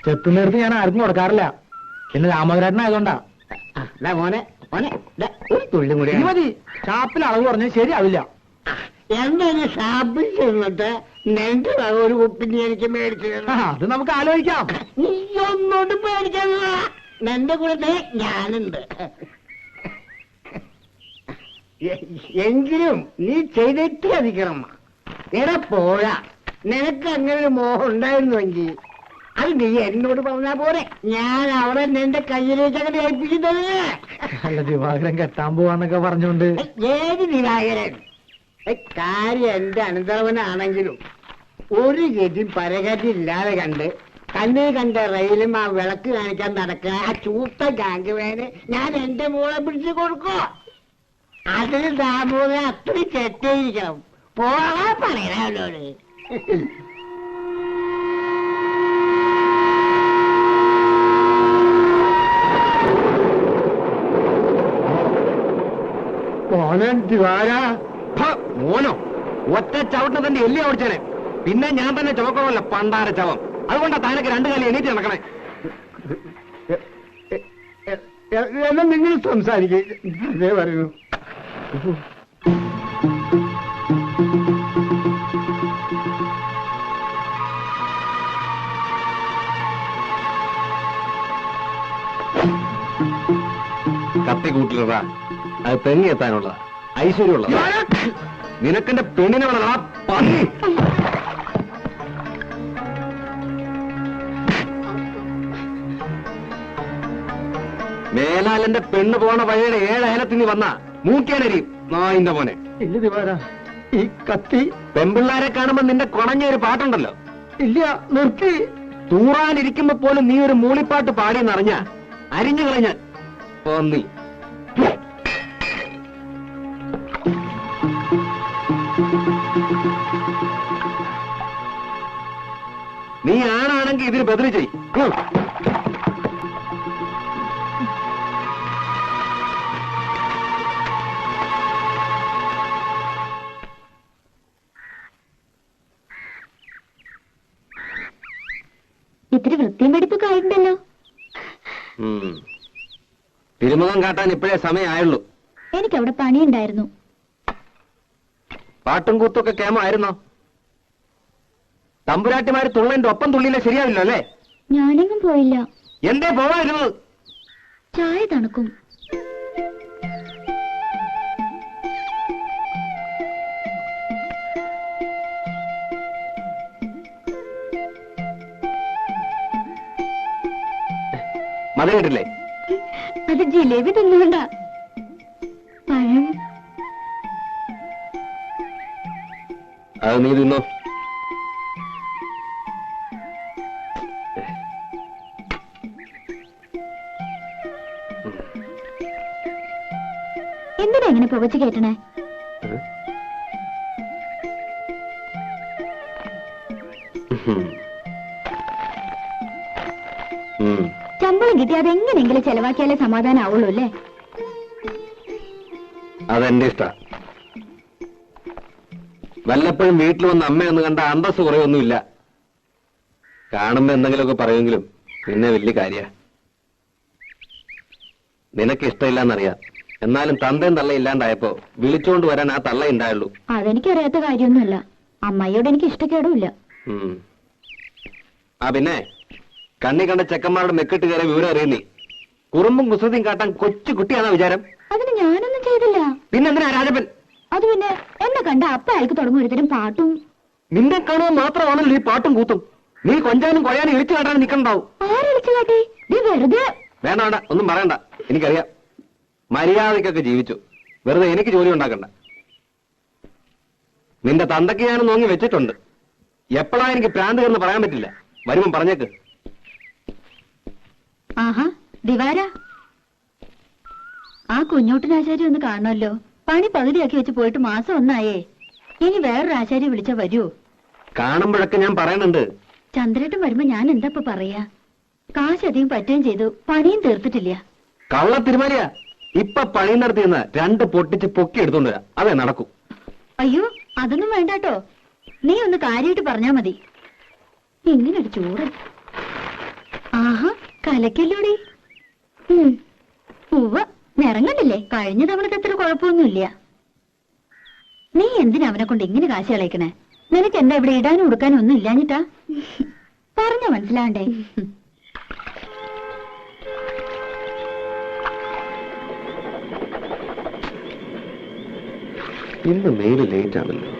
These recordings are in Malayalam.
ചെത്തുന്നേരത്ത് ഞാൻ ആർക്കും കൊടുക്കാറില്ല. പിന്നെ രാമകരാട്ടനായതുകൊണ്ടാ. മോനെ മോനെ ഒരു തുള്ളിയും കൂടി മതി. ഷാപ്പിൽ അളവ് പറഞ്ഞാൽ ശരിയാവില്ല. എന്തായാലും ഷാപ്പിൽ ചെന്നിട്ട് നിന്റെ ഒരു കുപ്പിന് എനിക്ക് മേടിച്ചു. അത് നമുക്ക് ആലോചിക്കാം. നീ ഒന്നോട്ട് പേടിക്കാനുള്ള നിന്റെ കൂടെ ഞാനുണ്ട്. എങ്കിലും നീ ചെയ്തിട്ട് അധികം എടാ പോരാ. നിനക്ക് അങ്ങനെ ഒരു മോഹം ഉണ്ടായിരുന്നുവെങ്കിൽ അത് നീ എന്നോട് പറഞ്ഞാ പോരെ. ഞാൻ അവിടെ നിന്റെ കയ്യിലേക്ക് അങ്ങനെ ഏൽപ്പിക്കുന്നത്. അല്ല, ദിവാകരൻ കെട്ടാൻ പോവാന്നൊക്കെ പറഞ്ഞോണ്ട്. ഏത് ദിവാകരൻ? കാര്യം എന്റെ അനന്തരവനാണെങ്കിലും ഒരു ഗതിയും പരകതി ഇല്ലാതെ കണ്ട് കണ്ണിൽ കണ്ട റെയിലും ആ വിളക്ക് കാണിക്കാൻ നടക്കുക ആ ചൂത്ത ഗാംഗുവേന് ഞാൻ എന്റെ മോളെ പിടിച്ചു കൊടുക്കോ? അതിന് ദാമോദരൻ അത്രയും ചെറ്റേയിരിക്കണം. പോകാൻ പറയണവരോട്. മോനോ ഒറ്റ ചവിട്ടിന് തന്റെ എല്ലി ഓടിച്ചേനെ. പിന്നെ ഞാൻ തന്നെ ചുമക്കണമല്ല പണ്ടാര ചവം. അതുകൊണ്ടാ താനൊക്കെ രണ്ടു കാലം എണീറ്റ് നടക്കണേ. എന്നാ നിങ്ങൾ സംസാരിക്കേ പറയൂ. കത്തി കൂട്ടിലടാ. അത് തെങ്ങി എത്താനുള്ള ഐശ്വര്യമുള്ള നിനക്കെന്റെ പെണ്ണിനെ വേണം. ആ പന്നി മേലാലെന്റെ പെണ്ണ് പോണ വഴിയുടെ 7 അയലത്തിന് വന്ന മൂക്കേനരിയും നായിന്റെ മോനെ. ഇല്ല ദിവാര, ഈ കത്തി പെമ്പിള്ളാരെ കാണുമ്പോ നിന്റെ കുണഞ്ഞൊരു പാട്ടുണ്ടല്ലോ. ഇല്ല, നിർത്തി. തൂറാനിരിക്കുമ്പോ പോലും നീ ഒരു മൂളിപ്പാട്ട് പാടിയെന്നറിഞ്ഞ അരിഞ്ഞു കളഞ്ഞ പന്നി. നീ ആണാണെങ്കിൽ ഇതിന് ബദല് ചെയ്. ഇത്തിരി വൃത്തിയും വെടിപ്പൊക്കെ ആയിട്ടുണ്ടല്ലോ. തിരുമുഖം കാട്ടാൻ ഇപ്പോഴേ സമയമായുള്ളൂ. എനിക്കവിടെ പണിയുണ്ടായിരുന്നു. പാട്ടും കൂത്തൊക്കെ കേമായിരുന്നോ? തമ്പുരാട്ടിമാര് തുള്ളന്റെ ഒപ്പം തുള്ളിയില്ല ശരിയാവില്ലോ അല്ലേ? ഞാനെങ്ങും പോയില്ല. എന്തേ പോവായിരുന്നു? ചായ തണുക്കും. മത കേട്ടില്ലേ? അത് ജിലേബി തിന്നുകൊണ്ട. പഴം അത് നീ തിന്നോ. എന്തിനാ ഇങ്ങനെ പുകച്ചു കേട്ടണേ? ശമ്പളം കിട്ടി അതെങ്ങനെങ്കിലും ചെലവാക്കിയാലേ സമാധാനം ആവുള്ളൂ അല്ലേ? അതെന്റെ ഇഷ്ട. വല്ലപ്പോഴും വീട്ടിൽ വന്ന് അമ്മയൊന്ന് കണ്ട അന്തസ് കുറയൊന്നുമില്ല. കാണുമ്പോ എന്തെങ്കിലുമൊക്കെ പറയുമെങ്കിലും പിന്നെ വലിയ കാര്യ. നിനക്ക് ഇഷ്ടമില്ലാന്നറിയാം. എന്നാലും തന്തയും തള്ള ഇല്ലാണ്ടായപ്പോ വിളിച്ചോണ്ട് വരാൻ ആ തള്ള ഉണ്ടായുള്ളൂ. അതെനിക്കറിയാത്ത കാര്യമൊന്നുമല്ല. അമ്മയോട് എനിക്ക് ഇഷ്ടക്കേടുമില്ല. ആ പിന്നെ കണ്ണി കണ്ട ചെക്കന്മാരുടെ മെക്കിട്ട് കയറി വിവരം അറിയുന്നേ. കുറുമ്പും കുസൃതിയും കാട്ടാൻ കൊച്ചു കുട്ടിയാണോ വിചാരം? അതിന് ഞാനൊന്നും ചെയ്തില്ല. പിന്നെന്തിനാ രാജപ്പൻ? അത് പിന്നെ എന്നെ കണ്ട അപ്പ അയാൾക്ക് തുടങ്ങും ഒരുതരം പാട്ടും. നിന്നെ കാണുക മാത്രമാണല്ലോ ഈ പാട്ടും കൂത്തും. നീ കൊഞ്ചാനും കൊഴയാനും ഇളിച്ചു കാട്ടാനും നിൽക്കണ്ടാവും. ആരളിച്ചു കാട്ടി? വെറുതെ. വേണ്ട വേണ്ട, ഒന്നും പറയണ്ട. എനിക്കറിയാം. മര്യാദക്കൊക്കെ ജീവിച്ചു. വെറുതെ എനിക്ക് ജോലി ഉണ്ടാക്കണ്ട. നിന്റെ തന്തയ്ക്ക് ഞാൻ നോങ്ങി വെച്ചിട്ടുണ്ട്. എപ്പോഴാ എനിക്ക് പ്രാന്ത് കയറുന്ന പറയാൻ പറ്റില്ല. വരുമ്പം പറഞ്ഞേക്ക്. ആഹാ ദിവാര, ആ കുഞ്ഞോട്ടനാശാരി ഒന്ന് കാണണമല്ലോ. പണി പകുതിയാക്കി വെച്ച് പോയിട്ട് മാസം ഒന്നായേ. ഇനി വേറൊരു ആശാരി വിളിച്ചാ വരൂ? കാണുമ്പോഴൊക്കെ ഞാൻ പറയുന്നുണ്ട്. ചന്ദ്രേട്ടൻ വരുമ്പോ ഞാൻ എന്താ പറയാ? കാശ് അധികം പറ്റുകയും ചെയ്തു, പണിയും തീർത്തിട്ടില്ല. കള്ള തിരുമാലിയാ. ഇപ്പൊ പണി നടത്തിയെന്ന് 2 പൊട്ടിച്ച് പൊക്കി എടുത്തോണ്ട് വരാം. അതേ നടക്കൂ. അയ്യോ അതൊന്നും വേണ്ടാട്ടോ. നീ ഒന്ന് കാര്യമായിട്ട് പറഞ്ഞാ മതി. ഇങ്ങനൊരു ചോറ്. ആഹാ, കലക്കല്ലോടി. ഉവ്വ, നിറങ്ങണ്ടില്ലേ? കഴിഞ്ഞ തവണത്തെ അത്ര കുഴപ്പമൊന്നുമില്ല. നീ എന്തിനാ അവനെ കൊണ്ട് ഇങ്ങനെ കാശ് കളയിക്കണേ? നിനക്ക് എന്താ ഇവിടെ ഇടാനും ഉടുക്കാനും ഒന്നും ഇല്ലാഞ്ഞിട്ടാ? പറഞ്ഞ മനസ്സിലാണ്ടേ? ഇന്ന് മെയിൽ ലേറ്റ് ആണല്ലോ.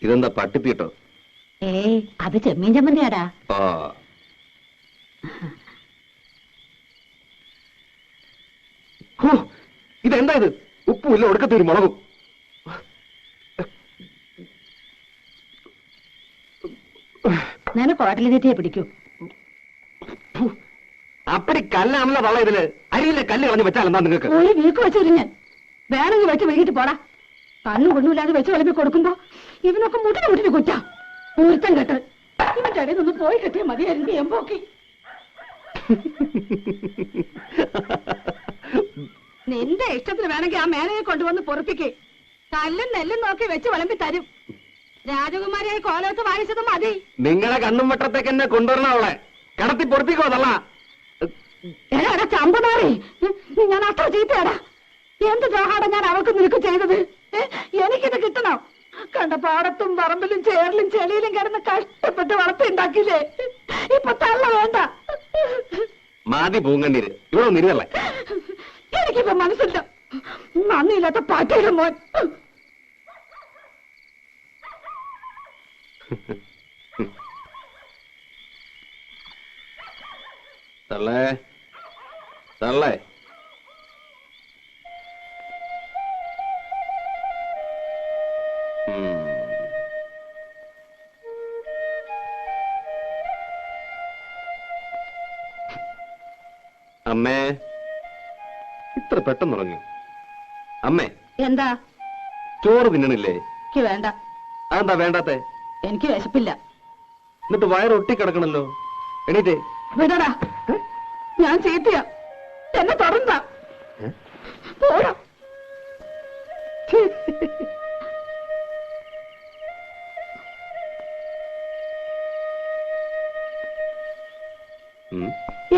ഇതെന്താ പട്ടിപ്പീട്ടോ? അത് ചെമ്മീൻ ചമ്മന്തിയാടാ. ആ, ഇതെന്താ ഇത്? ഉപ്പുമില്ല, ഒടുക്കത്തൊരു മുളകും. നിനക്ക് ഹോട്ടലിൽ തെറ്റിയെ പിടിക്കൂ. അപ്പടി കല്ലാണല്ലോ തള്ള ഇതില്. അരിയിലെ കല്ല് കളഞ്ഞ് വെച്ചാൽ എന്താ നിങ്ങൾക്ക്? ഒരു വീക്ക് വെച്ചു ഞാൻ വേണമെങ്കിൽ വെച്ച് വൈകിട്ട് പോടാ. കണ്ണു കൊണ്ടുമില്ലാതെ വെച്ച് വിളമ്പി കൊടുക്കുമ്പോ ഇവനൊക്കെ മുട്ടിന് കുറ്റ പൂർത്തം കെട്ട്. ഇവന്റെ ഇടയിൽ നിന്ന് പോയി കെട്ടിയ മതിയായിരുന്നു എമ്പോക്കി. നിന്റെ ഇഷ്ടത്തിന് വേണമെങ്കിൽ ആ മേനയെ കൊണ്ടുവന്ന് പൊറപ്പിക്ക്. കല്ലും നെല്ലും നോക്കി വെച്ച് വിളമ്പി തരും. രാജകുമാരിയായി കോലത്ത് വാങ്ങിച്ചതും മതി. നിങ്ങളെ കണ്ണും വട്ടത്തേക്ക് എന്നെ കൊണ്ടുവരണ അവളെ കടത്തി പൊറപ്പിക്കോ തള്ള. എടാ ചമ്പനാറി, ഞാൻ അത്ര ചീത്തയാടാ. എന്ത് ദ്രോഹാടാ ഞാൻ അവൾക്ക് നിനക്ക് ചെയ്തത്? എനിക്കിത് കിട്ടണം. കണ്ട പാടത്തും പറമ്പിലും ചേറിലും ചെളിയിലും കിടന്ന് കഷ്ടപ്പെട്ട് വളർത്തിണ്ടാക്കില്ലേ? ഇപ്പൊ തള്ള വേണ്ട. മാതി പൂങ്കണ്ണീര് ഇവിടെ ഒന്നിരുന്നല്ലേ? എനിക്കിപ്പോ മനസ്സില്ല. നന്ദിയില്ലാത്ത പാറ്റയുടെ മോൻ. തള്ളേ തള്ളേ, അമ്മേ, ഇത്ര പെട്ടെന്ന് ഉറങ്ങി? അമ്മേ, എന്താ? ചോറ് തിന്നണില്ലേ? എനിക്ക് വേണ്ട. അതെന്താ വേണ്ടാത്തെ? എനിക്ക് വിശപ്പില്ല. എന്നിട്ട് വയറൊട്ടി കിടക്കണല്ലോ. എണീറ്റേ. വിടടാ, ഞാൻ ചീത്തയാ. എന്നെ തുടർന്ന പോരാ.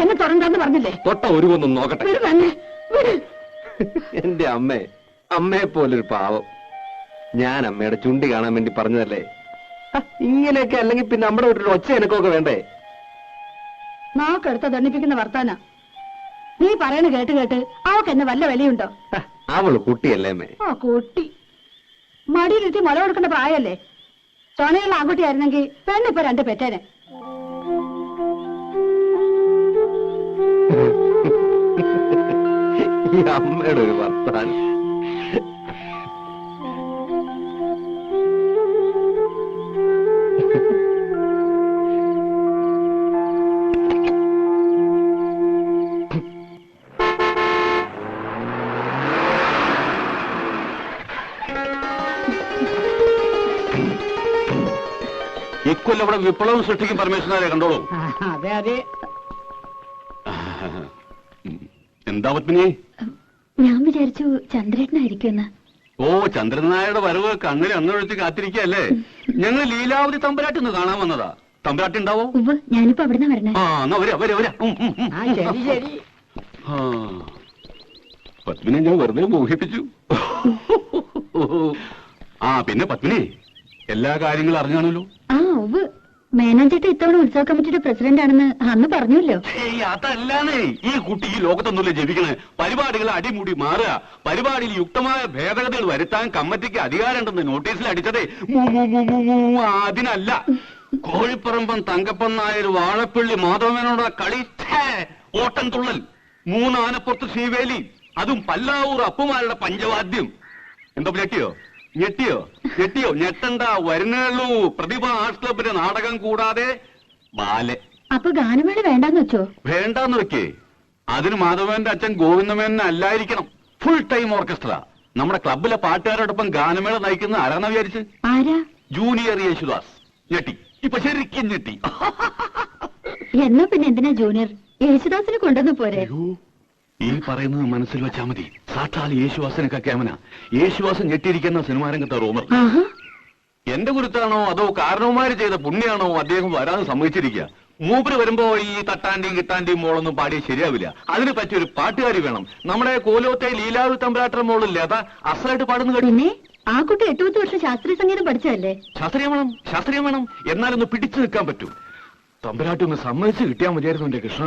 എന്നെ തുടർന്ന് പറഞ്ഞില്ലേ? തൊട്ട ഒരുവൊന്നും നോക്കട്ടെ. വിട് തന്നെ, വിട്. എന്റെ അമ്മേ, അമ്മയെ പോലൊരു പാവം. ഞാൻ അമ്മയുടെ ചുണ്ടി കാണാൻ വേണ്ടി പറഞ്ഞതല്ലേ. ഇങ്ങനെയൊക്കെ അല്ലെങ്കിൽ പിന്നെ നമ്മുടെ വീട്ടിൽ ഒച്ച എനക്കൊക്കെ വേണ്ടേ? നാക്കെടുത്ത ദണ്ണിപ്പിക്കുന്ന വർത്താന നീ പറയണ കേട്ട് കേട്ട് അവക്ക് എന്നെ വല്ല വിലയുണ്ടോ? അവള് കുട്ടിയല്ലേ അമ്മേ? ആ കുട്ടി മടിയിലിരുത്തി മുല കൊടുക്കേണ്ട പ്രായല്ലേ? ചൊണയുള്ള ആൺകുട്ടിയായിരുന്നെങ്കിൽ പെണ്ണിപ്പോ രണ്ട് പെറ്റേനെ. ഈ അമ്മയുടെ ഒരു വർത്താനം. ഇക്കൊല്ലം ഇവിടെ വിപ്ലവം സൃഷ്ടിക്കും പരമേശ്വരനെ കണ്ടോളൂ. അതെ അതെ. എന്താ പത്മിനി? ഞാൻ വിചാരിച്ചു ചന്ദ്രേട്ടനായിരിക്കുമെന്ന്. ഓ, ചന്ദ്രനായുടെ വരവ് കണ്ണിൽ അന്നൊഴിച്ച് കാത്തിരിക്കല്ലേ? ഞങ്ങൾ ലീലാവതി തമ്പുരാട്ടിന്ന് കാണാൻ വന്നതാ. തമ്പുരാട്ടി ഉണ്ടാവോ? ഞാനിപ്പോ അവിടുന്ന് വരണേ. ആ, എന്നാ വരാ വരാ വരാ. ശരി ശരി. പത്മിനെ ഞാൻ വെറുതെ മോഹിപ്പിച്ചു. ആ, പിന്നെ പത്മിനി എല്ലാ കാര്യങ്ങളും അറിഞ്ഞാണല്ലോ. ആ ഉവ്, മേനോൻ ചേട്ടൻ ഇത്തവണ ഉത്സവ കമ്മിറ്റിയുടെ പ്രസിഡന്റ് ആണെന്ന് അന്ന് പറഞ്ഞല്ലോ. അതല്ലാന്നേ, ഈ കുട്ടി ഈ ലോകത്തൊന്നുമില്ല ജപിക്കണേ. പരിപാടികൾ അടിമുടി മാറുക, പരിപാടിയിൽ യുക്തമായ ഭേദഗതികൾ വരുത്താൻ കമ്മിറ്റിക്ക് അധികാരമുണ്ടെന്ന് നോട്ടീസിൽ അടിച്ചതേ അതിനല്ല. കോഴിപ്പറമ്പൻ തങ്കപ്പൻ നായർ വാഴപ്പള്ളി മാധവനോട് കളി, ഓട്ടം തുള്ളൽ, 3 ആനപ്പുറത്ത് ശ്രീവേലി, അതും പല്ലാവൂർ അപ്പുമാരുടെ പഞ്ചവാദ്യം. എന്താ ഞെട്ടിയോ? ഞെട്ടിയോ? ഞെട്ടിയോ? ഞെട്ടണ്ട, വരുന്നുള്ളൂ. പ്രതിഭ ആർട്സ് ക്ലബിന്റെ നാടകം കൂടാതെ ബാലെ. അപ്പൊ ഗാനമേള വേണ്ടാന്ന് വെച്ചോ? വേണ്ടാന്ന് വെക്കേ. അതിന് മാധവന്റെ അച്ഛൻ ഗോവിന്ദമേനൻ അല്ലായിരിക്കണം. Full time orchestra. നമ്മുടെ ക്ലബിലെ പാട്ടുകാരോടൊപ്പം ഗാനമേള നയിക്കുന്ന ആരാണെന്ന് വിചാരിച്ച്? ആരാ? ജൂനിയർ യേശുദാസ്. ഞെട്ടി, ഇപ്പൊ ശരിക്കും ഞെട്ടി. എന്നാ പിന്നെ എന്തിനാ ജൂനിയർ? യേശുദാസിനെ കൊണ്ടുവന്ന് പോരെ? അയ്യോ, ഈ പറയുന്നത് മനസ്സിൽ വെച്ചാ മതി. സാക്ഷാൽ യേശുദാസിനൊക്കെ ക്യാമന. യേശുദാസൻ ഞെട്ടിയിരിക്കുന്ന സിനിമാരംഗത്തെ റോമർ. എന്റെ ഗുരുത്താണോ അതോ കാരണവന്മാര് ചെയ്ത പുണ്യാണോ അദ്ദേഹം വരാതെ സമ്മതിച്ചിരിക്കുക? മൂപ്പര് വരുമ്പോ ഈ തട്ടാന്റെയും കിട്ടാന്റെയും മോളൊന്നും പാടിയ ശരിയാവില്ല. അതിന് പറ്റിയൊരു പാട്ടുകാരി വേണം. നമ്മുടെ കോലോത്തെ ലീലാവി തമ്പ്രാട്ടർ മോളില്ലേ, അതാ അസലായിട്ട് പാടുന്ന കേട്ടു. പിന്നെ ആ കുട്ടി 8 വർഷം ശാസ്ത്രീയ സംഗീതം പഠിച്ചതല്ലേ? ശാസ്ത്രീയം വേണം. എന്നാലൊന്ന് പിടിച്ചു നിൽക്കാൻ പറ്റൂ. തമ്പുരാട്ടി ഒന്ന് സമ്മതിച്ച് കിട്ടിയാൽ മതിയായിരുന്നു എന്റെ കൃഷ്ണ.